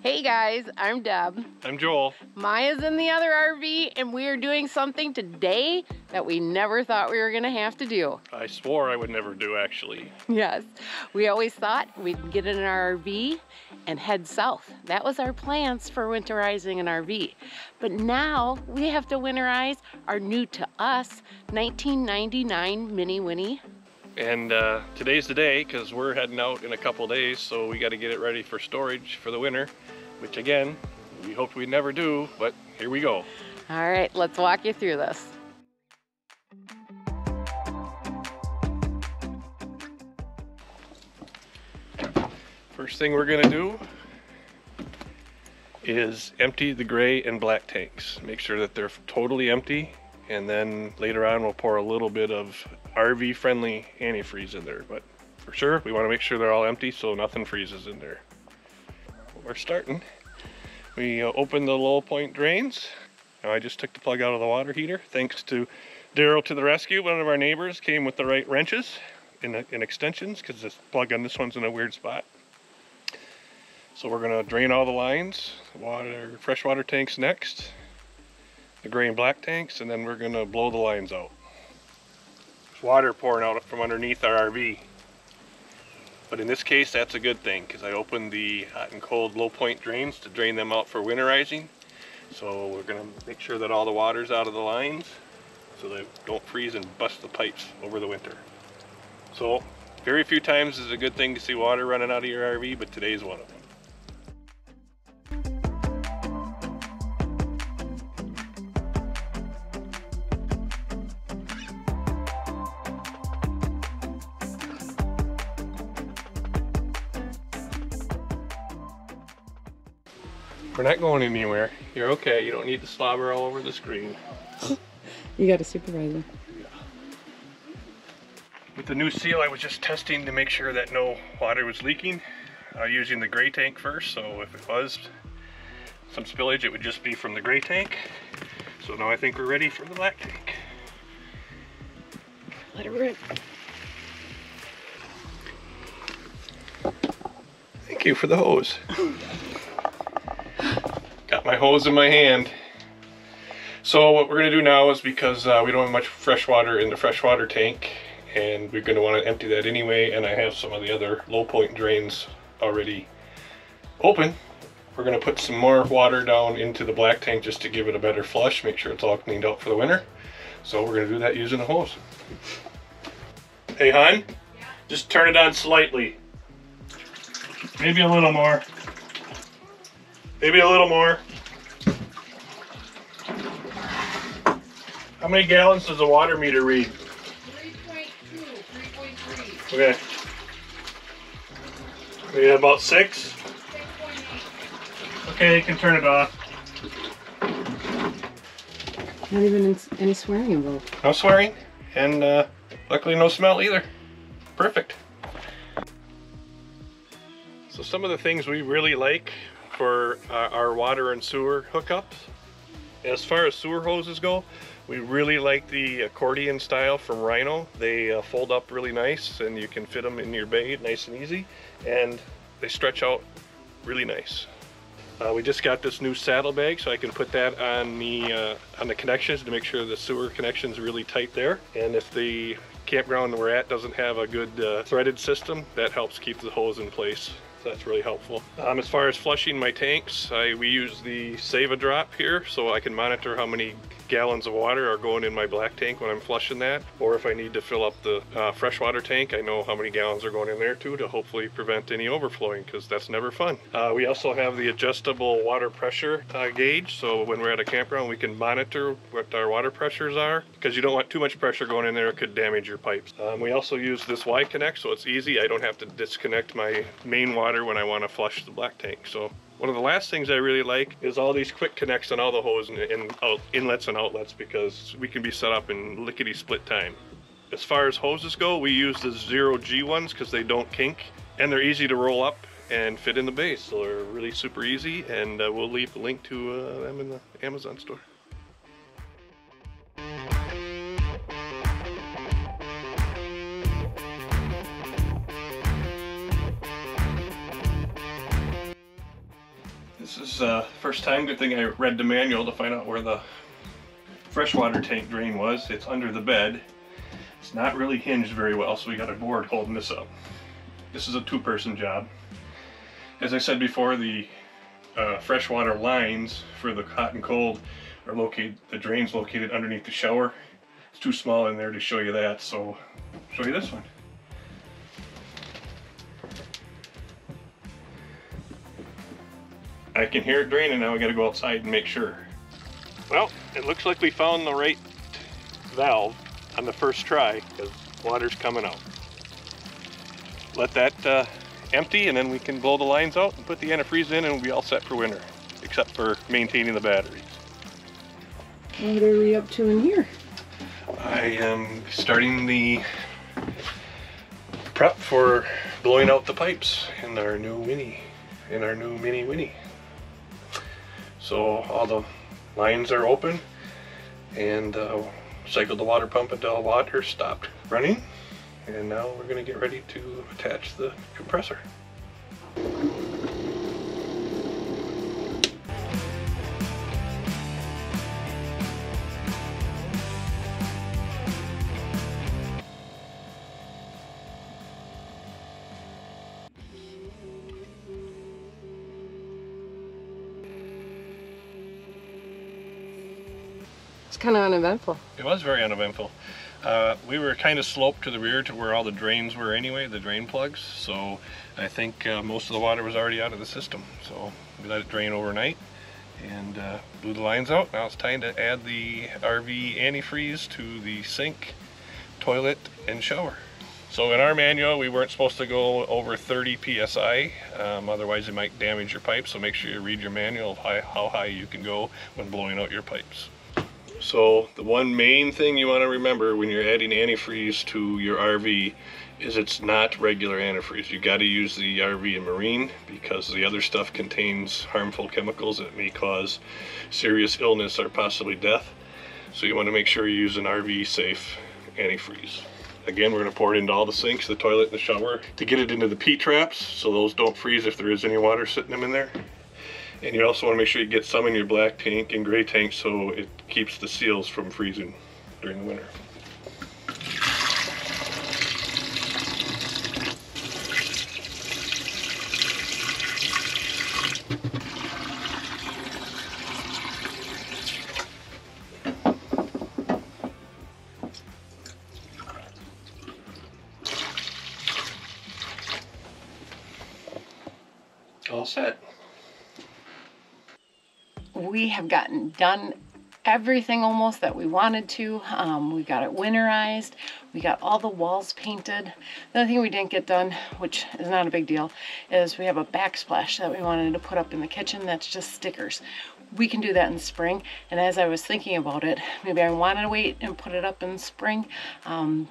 Hey guys, I'm Deb. I'm Joel. Maya's in the other RV and we are doing something today that we never thought we were going to have to do. I swore I would never do, actually. Yes, we always thought we'd get in our RV and head south. That was our plans for winterizing an RV. But now we have to winterize our new to us 1999 Mini Winnie. And today's the day because we're heading out in a couple days, so we got to get it ready for storage for the winter, which again, we hoped we'd never do, but here we go. All right, let's walk you through this. First thing we're gonna do is empty the gray and black tanks. Make sure that they're totally empty, and then later on we'll pour a little bit of RV friendly antifreeze in there, but for sure we want to make sure they're all empty so nothing freezes in there. We're starting. We open the low point drains. Now I just took the plug out of the water heater thanks to Daryl to the rescue. One of our neighbors came with the right wrenches in extensions because this plug on this one's in a weird spot. So we're going to drain all the lines, freshwater tanks next, the gray and black tanks, and then we're going to blow the lines out. There's water pouring out from underneath our RV. But in this case, that's a good thing because I opened the hot and cold low point drains to drain them out for winterizing. So we're going to make sure that all the water's out of the lines so they don't freeze and bust the pipes over the winter. So very few times is a good thing to see water running out of your RV, but today's one of them. We're not going anywhere. You're okay. You don't need to slobber all over the screen. You got a supervisor. Yeah. With the new seal, I was just testing to make sure that no water was leaking. Using the gray tank first, so if it was some spillage, it would just be from the gray tank. So now I think we're ready for the black tank. Let it rip. Thank you for the hose. Got my hose in my hand. So what we're going to do now is, because we don't have much fresh water in the freshwater tank, and we're going to want to empty that anyway, and I have some of the other low point drains already open, we're going to put some more water down into the black tank just to give it a better flush, make sure it's all cleaned out for the winter. So we're going to do that using the hose. Hey hon, yeah? Just turn it on slightly. Maybe a little more. Maybe a little more. How many gallons does the water meter read? 3.2, 3.3. Okay. We need about 6? 6.8. Okay, you can turn it off. Not even any swearing involved. No swearing, and luckily no smell either. Perfect. So some of the things we really like for our water and sewer hookups, as far as sewer hoses go, we really like the accordion style from Rhino. They fold up really nice and you can fit them in your bay nice and easy, and they stretch out really nice. We just got this new saddlebag, so I can put that on the connections to make sure the sewer connection's really tight there. And if the campground we're at doesn't have a good threaded system, that helps keep the hose in place. So that's really helpful. As far as flushing my tanks, we use the Save-A-Drop here, so I can monitor how many gallons of water are going in my black tank when I'm flushing that. Or if I need to fill up the freshwater tank, I know how many gallons are going in there too, to hopefully prevent any overflowing, because that's never fun. We also have the adjustable water pressure gauge, so when we're at a campground we can monitor what our water pressures are, because you don't want too much pressure going in there, it could damage your pipes. We also use this Y-Connect, so it's easy. I don't have to disconnect my main water when I want to flush the black tank. So one of the last things I really like is all these quick connects on all the hose and inlets and outlets, because we can be set up in lickety split time. As far as hoses go, we use the 0G ones because they don't kink and they're easy to roll up and fit in the base, so they're really super easy, and we'll leave a link to them in the Amazon store. This is first time. Good thing I read the manual to find out where the freshwater tank drain was. It's under the bed. It's not really hinged very well, so we got a board holding this up. This is a two-person job. As I said before, the freshwater lines for the hot and cold are located, the drain's located underneath the shower. It's too small in there to show you that, so I'll show you this one. I can hear it draining now. I gotta go outside and make sure. Well, it looks like we found the right valve on the first try because water's coming out. Let that empty and then we can blow the lines out and put the antifreeze in and we'll be all set for winter, except for maintaining the batteries. What are we up to in here? I am starting the prep for blowing out the pipes in our new Winnie, in our new mini Winnie. So all the lines are open and cycled the water pump until water stopped running, and now we're going to get ready to attach the compressor. It's kind of uneventful. It was very uneventful. We were kind of sloped to the rear to where all the drains were anyway, the drain plugs, so I think most of the water was already out of the system. So we let it drain overnight and blew the lines out. Now it's time to add the RV antifreeze to the sink, toilet, and shower. So in our manual, we weren't supposed to go over 30 psi, otherwise it might damage your pipes, so make sure you read your manual of how high you can go when blowing out your pipes. So the one main thing you want to remember when you're adding antifreeze to your RV is it's not regular antifreeze. You got to use the RV and marine because the other stuff contains harmful chemicals that may cause serious illness or possibly death. So you want to make sure you use an RV safe antifreeze. Again, we're going to pour it into all the sinks, the toilet, and the shower to get it into the P-traps so those don't freeze if there is any water sitting them in there. And you also want to make sure you get some in your black tank and gray tank so it keeps the seals from freezing during the winter. All set. We have gotten done everything almost that we wanted to. We got it winterized. We got all the walls painted. The other thing we didn't get done, which is not a big deal, is we have a backsplash that we wanted to put up in the kitchen that's just stickers. We can do that in spring, and as I was thinking about it, maybe I wanted to wait and put it up in spring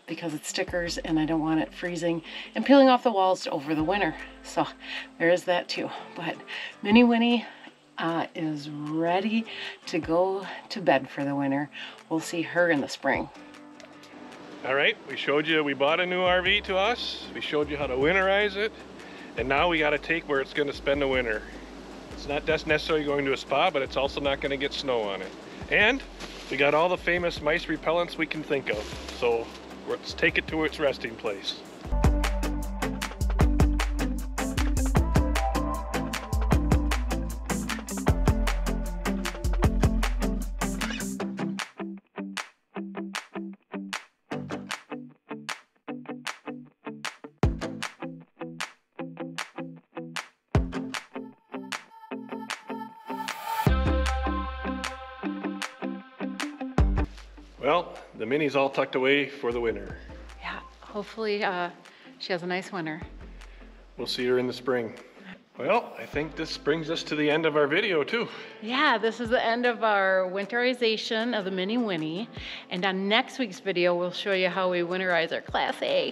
because it's stickers and I don't want it freezing and peeling off the walls over the winter. So there is that too. But Mini Winnie is ready to go to bed for the winter. We'll see her in the spring. All right, we showed you, we bought a new RV to us. We showed you how to winterize it. And now we got to take where it's going to spend the winter. It's not just necessarily going to a spa, but it's also not going to get snow on it. And we got all the famous mice repellents we can think of. So let's take it to its resting place. Well, the Mini's all tucked away for the winter. Yeah, hopefully she has a nice winter. We'll see her in the spring. Well, I think this brings us to the end of our video too. Yeah, this is the end of our winterization of the Mini Winnie. And on next week's video, we'll show you how we winterize our Class A.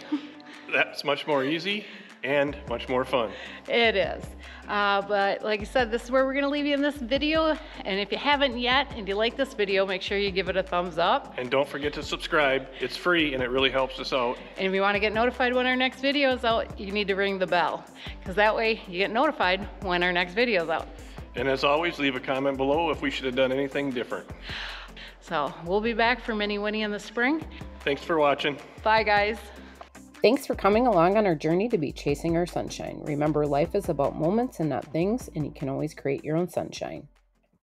That's much more easy and much more fun. It is. But like I said, this is where we're gonna leave you in this video. And if you haven't yet and you like this video, make sure you give it a thumbs up. And don't forget to subscribe. It's free and it really helps us out. And if you wanna get notified when our next video is out, you need to ring the bell. Because that way you get notified when our next video is out. And as always, leave a comment below if we should have done anything different. So we'll be back for Mini Winnie in the spring. Thanks for watching. Bye, guys. Thanks for coming along on our journey to be chasing our sunshine. Remember, life is about moments and not things, and you can always create your own sunshine.